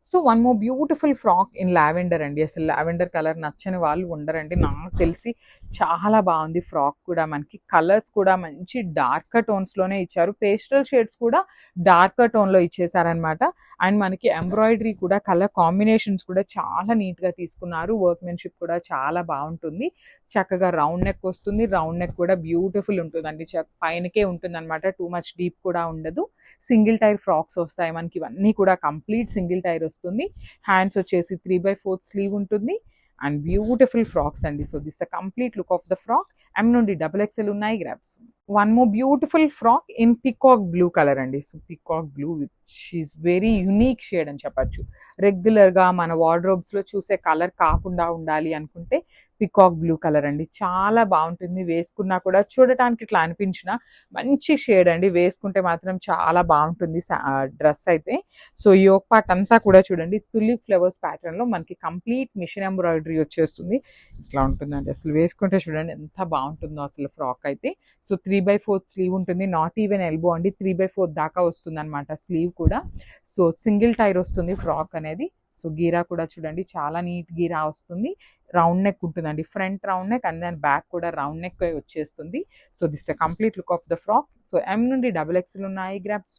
So one more beautiful frock in lavender అండి. అసలు lavender colour నచ్చని వాళ్ళు ఉండరండి. నాకు తెలిసి చాలా బాగుంది ఫ్రాక్ కూడా. మనకి కలర్స్ కూడా మంచి డార్కర్ టోన్స్లోనే ఇచ్చారు. పేస్టల్ షేడ్స్ కూడా డార్కర్ టోన్లో ఇచ్చేసారనమాట. అండ్ మనకి ఎంబ్రాయిడరీ కూడా కలర్ కాంబినేషన్స్ కూడా చాలా నీట్గా తీసుకున్నారు. వర్క్మెన్షిప్ కూడా చాలా బాగుంటుంది. చక్కగా రౌండ్ నెక్ వస్తుంది. రౌండ్ నెక్ కూడా బ్యూటిఫుల్ ఉంటుందండి. పైనకే ఉంటుంది అనమాట. టూ మచ్ డీప్ కూడా ఉండదు. సింగిల్ టైర్ ఫ్రాక్స్ వస్తాయి మనకి. ఇవన్నీ కూడా కంప్లీట్ సింగిల్ టైర్ వస్తుంది. హ్యాండ్స్ వచ్చేసి 3/4 స్లీవ్ ఉంటుంది. అండ్ బ్యూటిఫుల్ ఫ్రాక్స్ అండి. So this the complete look of the frock. M నుండి XXL ఉన్నాయి, grabs. One more beautiful frock in peacock blue colour అండి. So peacock blue which is very unique shade అని చెప్పచ్చు. రెగ్యులర్గా మన వార్డ్రోబ్స్లో చూసే కలర్ కాకుండా ఉండాలి అనుకుంటే పికాక్ బ్లూ కలర్ అండి. చాలా బాగుంటుంది. వేసుకున్నా కూడా చూడటానికి ఇట్లా అనిపించిన మంచి షేడ్ అండి. వేసుకుంటే మాత్రం చాలా బాగుంటుంది డ్రెస్ అయితే. సో యోక్ పార్ట్ అంతా కూడా చూడండి తులిప్ ఫ్లవర్స్ ప్యాటర్న్లో మనకి కంప్లీట్ మిషన్ ఎంబ్రాయిడరీ వచ్చేస్తుంది. ఇట్లా ఉంటుందండి. అసలు వేసుకుంటే చూడండి ఎంత బాగుంటుందో అసలు ఫ్రాక్ అయితే. సో 3/4 స్లీవ్ ఉంటుంది. నాట్ ఈవెన్ ఎల్బో అండి. 3/4 దాకా వస్తుంది అనమాట స్లీవ్ కూడా. సో సింగిల్ టైర్ వస్తుంది ఫ్రాక్ అనేది. సో గీరా కూడా చూడండి చాలా నీట్ గీరా వస్తుంది. రౌండ్ నెక్ ఉంటుందండి. Front round neck and then back కూడా రౌండ్ నెక్ వచ్చేస్తుంది. So this the complete look of the frock. So M నుండి XXL ఉన్నాయి, గ్రాబ్స్.